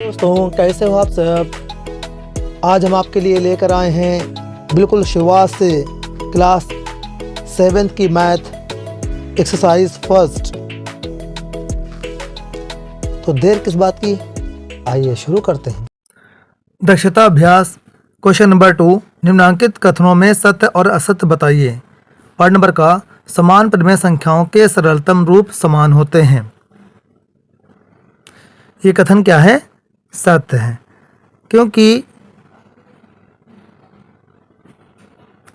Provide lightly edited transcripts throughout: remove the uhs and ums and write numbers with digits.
दोस्तों कैसे हो आप सब। आज हम आपके लिए लेकर आए हैं बिल्कुल शुरुआत से क्लास 7th की मैथ एक्सरसाइज फर्स्ट। तो देर किस बात की, आइए शुरू करते हैं। दक्षता अभ्यास क्वेश्चन नंबर 2, निम्नांकित कथनों में सत्य और असत्य बताइए। पार्ट नंबर का समान परिमेय संख्याओं के सरलतम रूप समान होते हैं। ये कथन क्या है? सत्य है, क्योंकि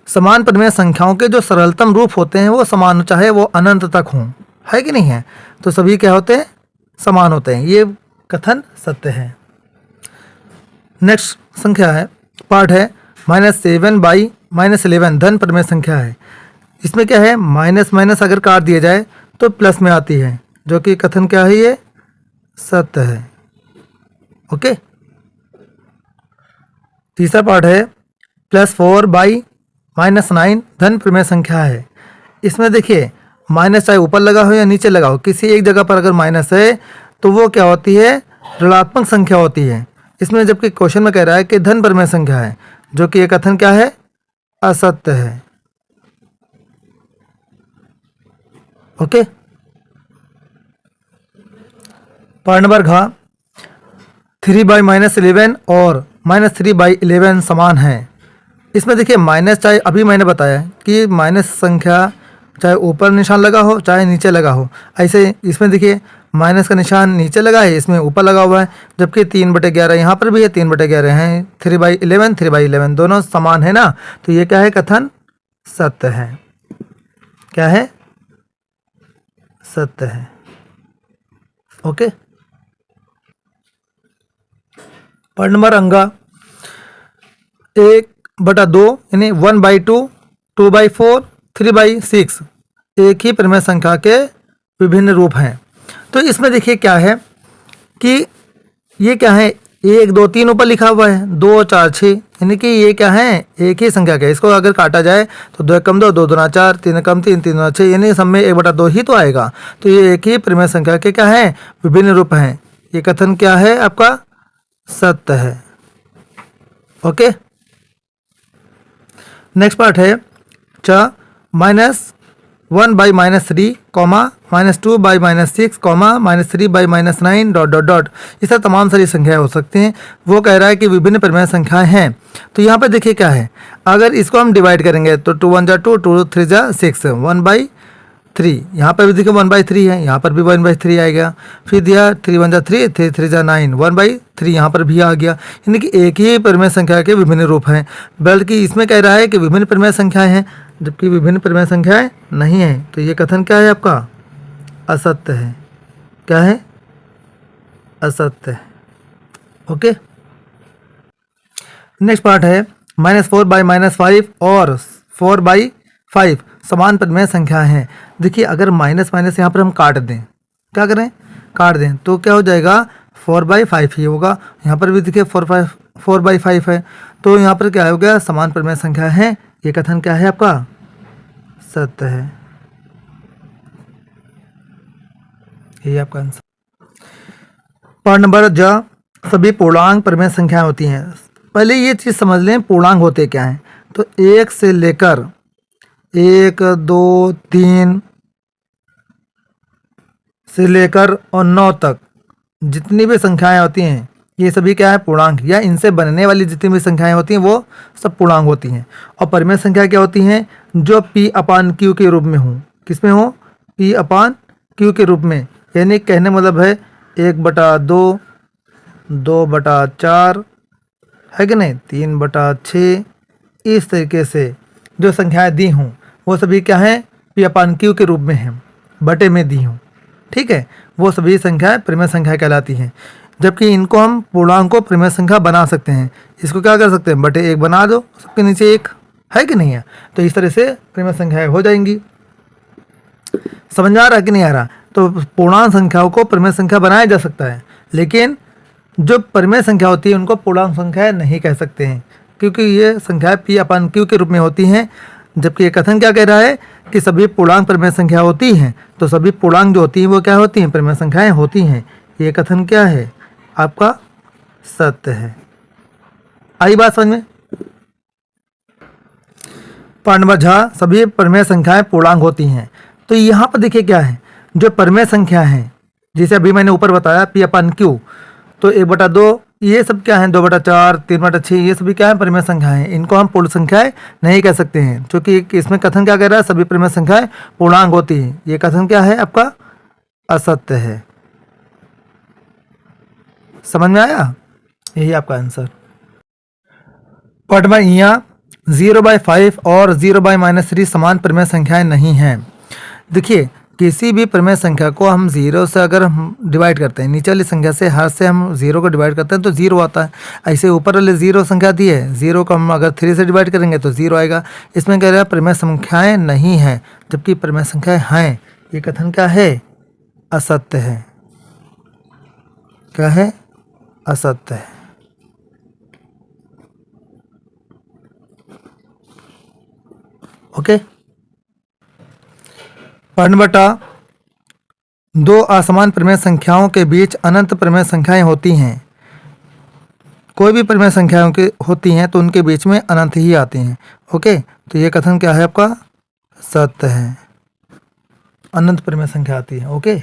समान परिमेय संख्याओं के जो सरलतम रूप होते हैं वो समान, चाहे वो अनंत तक हों, है कि नहीं है, तो सभी क्या होते हैं? समान होते हैं। ये कथन सत्य है। नेक्स्ट संख्या है, पार्ट है -7 बाई -11 धन परिमेय संख्या है। इसमें क्या है? माइनस माइनस अगर काट दिया जाए तो प्लस में आती है, जो कि कथन क्या है? ये सत्य है। ओके। तीसरा पार्ट है +4 बाई -9 धन परिमेय संख्या है। इसमें देखिए माइनस चाहे ऊपर लगा हो या नीचे लगा हो, किसी एक जगह पर अगर माइनस है तो वो क्या होती है? ऋणात्मक संख्या होती है। इसमें जबकि क्वेश्चन में कह रहा है कि धन परिमेय संख्या है, जो कि ये कथन क्या है? असत्य है। ओके। पार्ट नंबर घ 3 बाई -11 और -3 बाई 11 समान है। इसमें देखिए माइनस, चाहे अभी मैंने बताया कि माइनस संख्या चाहे ऊपर निशान लगा हो चाहे नीचे लगा हो, ऐसे इसमें देखिए माइनस का निशान नीचे लगा है, इसमें ऊपर लगा हुआ है, जबकि 3/11 यहाँ पर भी है, 3/11 है, 3/11 3/11 दोनों समान है ना। तो ये क्या है? कथन सत्य है। क्या है? सत्य है। ओके। पार्ट नंबर अंगा 1/2 यानी 1/2, 2/4, 3/6 एक ही परिमेय संख्या के विभिन्न रूप हैं। तो इसमें देखिए क्या है कि ये क्या है? 1 2 3 ऊपर लिखा हुआ है, 2 4 6, यानी कि ये क्या है? एक ही संख्या का। इसको अगर काटा जाए तो 2 कम 2, 2 दूना 4, 3 कम 3, 3 दूना 6, यानी सब में 1/2 ही तो आएगा। तो ये एक ही परिमेय संख्या के क्या है? विभिन्न रूप हैं। ये कथन क्या है? आपका सत्य है। ओके। नेक्स्ट पार्ट है -1 by -3, -2 by -6, -3 by -9 dot dot dot. इस तरह तमाम सारी संख्याएं हो सकती हैं। वो कह रहा है कि विभिन्न परिमेय संख्याएं हैं। तो यहाँ पर देखिए क्या है, अगर इसको हम डिवाइड करेंगे तो 2 1 2, 2 3 6, 1/3। यहाँ पर भी देखिए 1/3 है, यहाँ पर भी 1/3 आएगा। फिर दिया 3 1 3, 3 3 9, 1/3 यहाँ पर भी आ गया। यानी कि एक ही परिमेय संख्या के विभिन्न रूप हैं। बल्कि इसमें कह रहा है कि विभिन्न परिमेय संख्याएं हैं, जबकि विभिन्न परिमेय संख्याएं नहीं है। तो ये कथन क्या है? आपका असत्य है। क्या है? असत्य है। ओके। नेक्स्ट पार्ट है -4 बाई -5 और 4/5 समान परिमेय संख्या है। देखिए अगर माइनस माइनस यहाँ पर हम काट दें, क्या करें? काट दें, तो क्या हो जाएगा? 4/5 ही होगा। यहाँ पर भी देखिए 4/5 है, तो यहाँ पर क्या हो गया? समान परिमेय संख्या है। ये कथन क्या है? आपका सत्य है। ये आपका आंसर। पार्ट नंबर ज सभी पूर्णांक परिमेय संख्याएं होती हैं। पहले ये चीज़ समझ लें पूर्णांक होते क्या हैं। तो 1 से लेकर 1 2 3 से लेकर और 9 तक जितनी भी संख्याएं होती हैं, ये सभी क्या है? पूर्णांक, या इनसे बनने वाली जितनी भी संख्याएं होती हैं वो सब पूर्णांक होती हैं। और परिमेय संख्या क्या होती हैं? जो P/Q के रूप में हो। किस में हो? P/Q के रूप में। यानी कहने मतलब है 1/2, 2/4, है कि नहीं, 3/6। इस तरीके से जो संख्याएं दी हों वो सभी क्या हैं? P/Q के रूप में हैं, बटे में दी हों। ठीक है, वो सभी संख्याएं परिमेय संख्या कहलाती हैं। जबकि इनको हम पूर्णांक को परिमेय संख्या बना सकते हैं। इसको क्या कर सकते हैं? बटे 1 बना दो, सबके नीचे 1, है कि नहीं है। तो इस तरह से परिमेय संख्याएं हो जाएंगी। समझ में आ रहा है कि नहीं आ रहा? तो पूर्णांक संख्याओं को परिमेय संख्या बनाया जा सकता है, लेकिन जो परिमेय संख्या होती है उनको पूर्णांक संख्या नहीं कह सकते हैं, क्योंकि ये संख्याएं P/Q के रूप में होती हैं। जबकि ये कथन क्या कह रहा है कि सभी पूर्णांक परिमेय संख्या होती हैं। तो सभी पूर्णांक जो होती हैं वो क्या होती हैं? परिमेय संख्याएं होती हैं। ये कथन क्या है? आपका सत्य है। आई बात समझ में? पांडवझा सभी परिमेय संख्याएं पूर्णांक होती हैं। तो यहाँ पर देखिए क्या है, जो परिमेय संख्या है जैसे अभी मैंने ऊपर बताया P/Q, तो 1/2 ये सब क्या है, 2/4, 3/6 ये सभी क्या है, परिमेय संख्याएं हैं। इनको हम पूर्ण संख्याएं नहीं कह सकते हैं, क्योंकि इसमें कथन क्या कह रहा है, सभी परिमेय संख्याएं पूर्णांक होती हैं। ये कथन क्या है आपका, असत्य है। समझ में आया? यही आपका आंसर। पढ़ना यहाँ 0/5 और 0/-3 समान परिमेय संख्याएं नहीं हैं। देखिए किसी भी परिमेय संख्या को हम 0 से अगर हम डिवाइड करते हैं, नीचे वाली संख्या से हाथ से हम 0 को डिवाइड करते हैं तो 0 आता है। ऐसे ऊपर वाले 0 संख्या दी है, 0 को हम अगर 3 से डिवाइड करेंगे तो 0 आएगा। इसमें कह रहा है परिमेय संख्याएं नहीं हैं, जबकि परिमेय संख्याएं हैं। ये कथन क्या है, असत्य है। क्या है, असत्य है। ओके। पढ़ना 2 असमान परिमेय संख्याओं के बीच अनंत परिमेय संख्याएं होती हैं। कोई भी परिमेय संख्याओं के होती हैं तो उनके बीच में अनंत ही आते हैं। ओके, तो ये कथन क्या है आपका, सत्य है। अनंत परिमेय संख्या आती है। ओके।